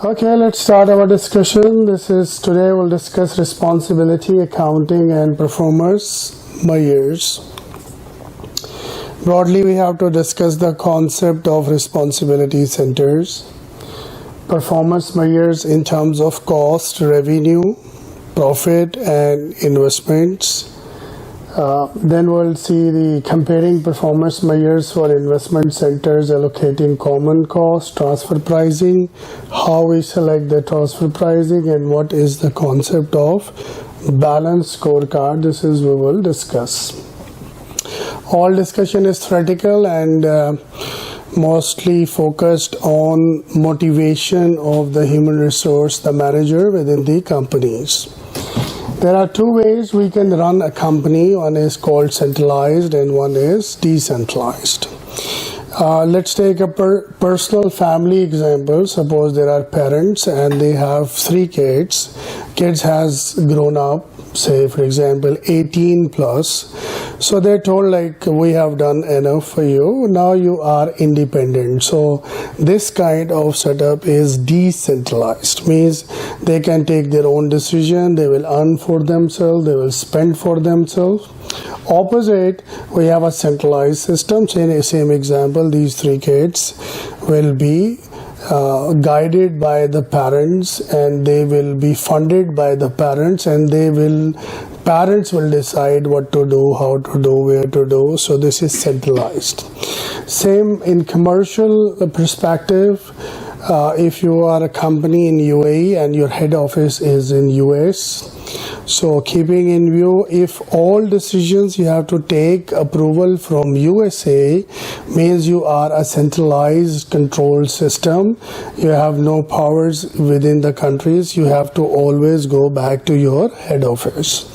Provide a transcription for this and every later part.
Okay, let's start our discussion. Today we'll discuss responsibility, accounting and performance measures. Broadly, we have to discuss the concept of responsibility centers, performance measures in terms of cost, revenue, profit and investments. Then we'll see the comparing performance measures for investment centers, allocating common cost, transfer pricing, how we select the transfer pricing, and what is the concept of balanced scorecard. This is we will discuss. All discussion is theoretical and mostly focused on motivation of the human resource, the manager within the companies. There are two ways we can run a company. One is called centralized and one is decentralized. Let's take a personal family example. Suppose there are parents and they have 3 kids. Kids has grown up, say for example 18 plus. So they're told like, we have done enough for you, now you are independent. So this kind of setup is decentralized, means they can take their own decision, they will earn for themselves, they will spend for themselves. Opposite, we have a centralized system. Same example, these 3 kids will be guided by the parents and they will be funded by the parents, and parents will decide what to do, how to do, where to do. So this is centralized. Same in commercial perspective. If you are a company in UAE and your head office is in US, so keeping in view, if all decisions you have to take approval from USA, means you are a centralized control system. You have no powers within the countries. You have to always go back to your head office.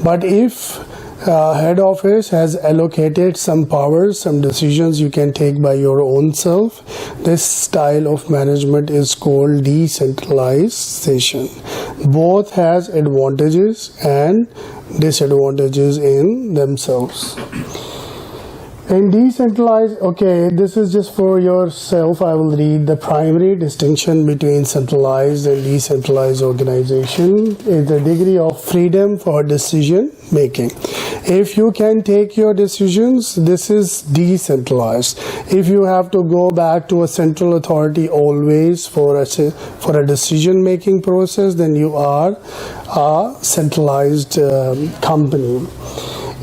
But if head office has allocated some powers, some decisions you can take by your own self, this style of management is called decentralization. Both has advantages and disadvantages in themselves. In decentralized, okay, this is just for yourself. I will read the primary distinction between centralized and decentralized organization is the degree of freedom for decision making. If you can take your decisions, this is decentralized. If you have to go back to a central authority always for a decision making process, then you are a centralized company.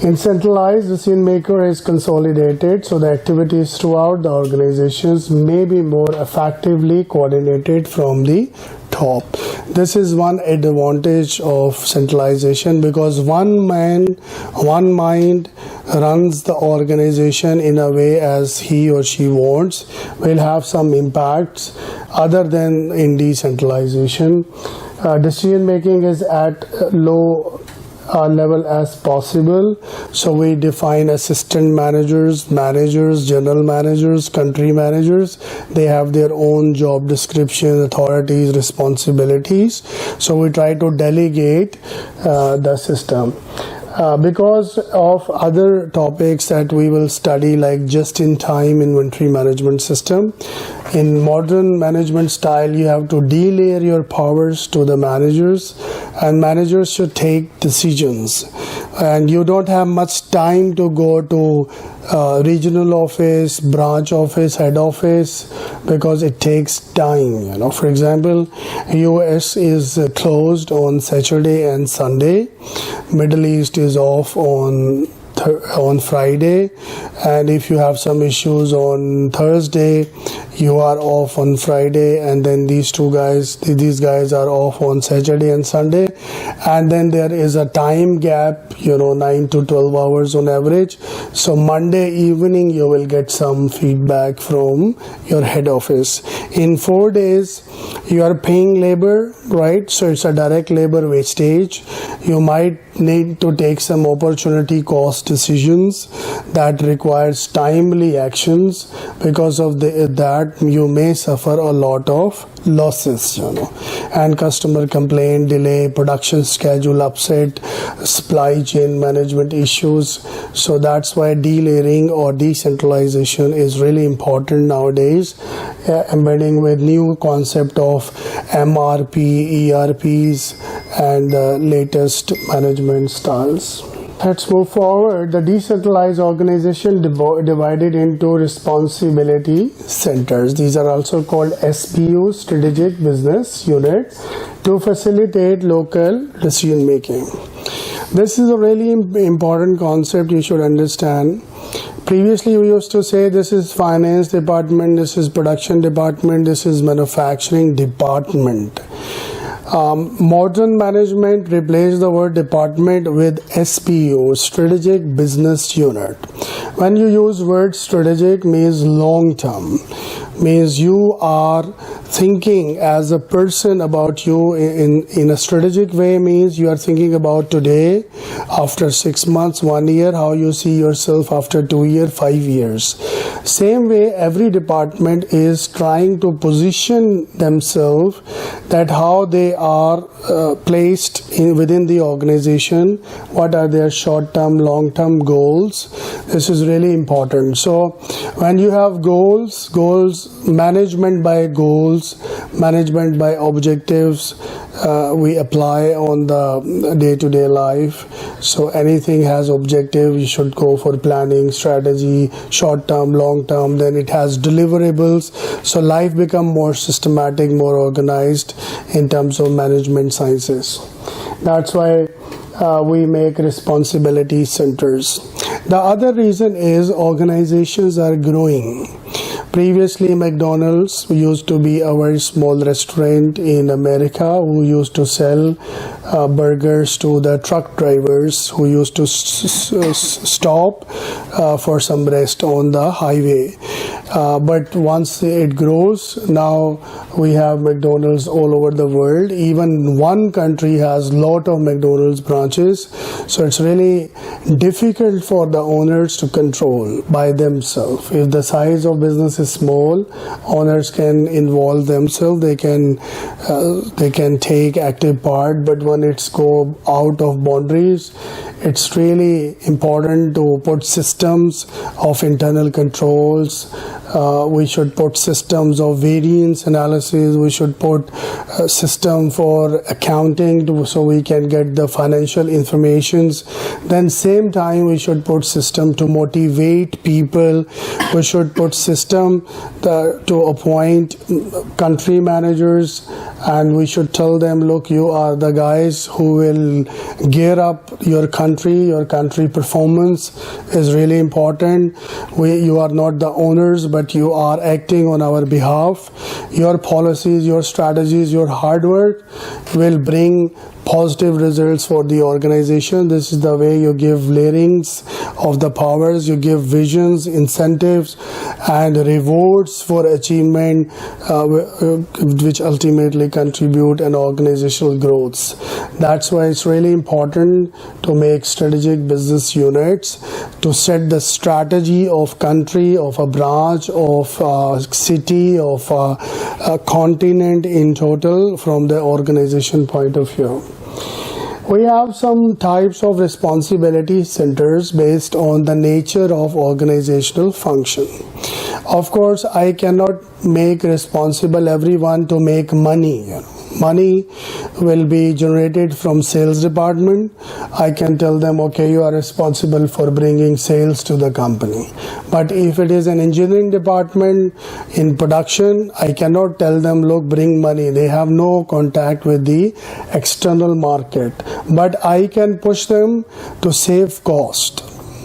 In centralized, decision maker is consolidated, so the activities throughout the organizations may be more effectively coordinated from the top. This is one advantage of centralization, because one mind runs the organization in a way as he or she wants, will have some impacts other than in decentralization. Decision making is at low level as possible. So we define assistant managers, general managers, country managers. They have their own job description, authorities, responsibilities. So we try to delegate the system. Because of other topics that we will study, like just-in-time inventory management system. In modern management style, you have to delayer your powers to the managers, and managers should take decisions. And you don't have much time to go to regional office, branch office, head office, because it takes time. For example, US is closed on Saturday and Sunday. Middle East is off on Friday, and if you have some issues on Thursday, you are off on Friday, and then these guys are off on Saturday and Sunday, and then there is a time gap, 9 to 12 hours on average. So Monday evening you will get some feedback from your head office. In 4 days you are paying labor, right? So it's a direct labor wastage. You might need to take some opportunity cost decisions that requires timely actions. Because of that, that, you may suffer a lot of losses, and customer complaint, delay, production schedule upset, supply chain management issues. So that's why delayering or decentralization is really important nowadays, embedding with new concept of MRP, ERPs, and the latest management styles. Let's move forward. The decentralized organization divided into responsibility centers. These are also called SBU, Strategic Business Unit, to facilitate local decision making. This is a really important concept you should understand. Previously, we used to say this is finance department, this is production department, this is manufacturing department. Modern management replaced the word department with SBU, Strategic Business Unit. When you use word strategic, means long term, means you are thinking as a person about you in a strategic way, means you are thinking about today, after 6 months, 1 year, how you see yourself after 2 years, 5 years. Same way, every department is trying to position themselves that how they are placed within the organization, what are their short-term, long-term goals. This is really important. So when you have goals, management by goals, management by objectives, we apply on the day-to-day life. So anything has objective, you should go for planning, strategy, short-term, long-term, then it has deliverables. So life become more systematic, more organized in terms of management sciences. That's why we make responsibility centers. The other reason is organizations are growing. Previously, McDonald's used to be a very small restaurant in America who used to sell burgers to the truck drivers who used to stop for some rest on the highway. But once it grows, now we have McDonald's all over the world. Even one country has lot of McDonald's branches. So it's really difficult for the owners to control by themselves. If the size of business is small, owners can involve themselves. They can take active part. But when it's go out of boundaries, it's really important to put systems of internal controls. We should put systems of variance analysis. We should put a system for accounting so we can get the financial informations. Then same time we should put system to motivate people. We should put system to appoint country managers, and we should tell them, look, you are the guys who will gear up your country performance is really important. You are not the owners, but you are acting on our behalf. Your policies, your strategies, your hard work will bring positive results for the organization. This is the way you give layerings of the powers, you give visions, incentives, and rewards for achievement, which ultimately contribute an organizational growth. That's why it's really important to make strategic business units to set the strategy of country, of a branch, of a city, of a continent in total from the organization point of view. We have some types of responsibility centers based on the nature of organizational function. Of course, I cannot make responsible everyone to make money. Money will be generated from sales department. I can tell them, okay, you are responsible for bringing sales to the company. But if it is an engineering department in production, I cannot tell them, look, bring money. They have no contact with the external market. But I can push them to save cost.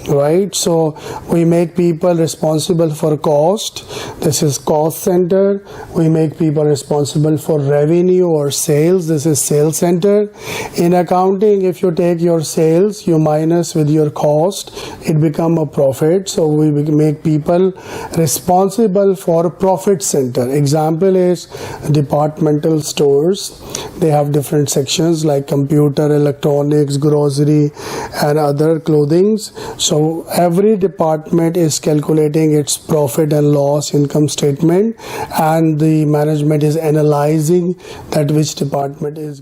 Right, so we make people responsible for cost. This is cost center. We make people responsible for revenue or sales. This is sales center. In accounting, if you take your sales, you minus with your cost, it become a profit. So we make people responsible for profit center. Example is departmental stores. They have different sections like computer, electronics, grocery, and other clothings. So So every department is calculating its profit and loss income statement, and the management is analyzing that which department is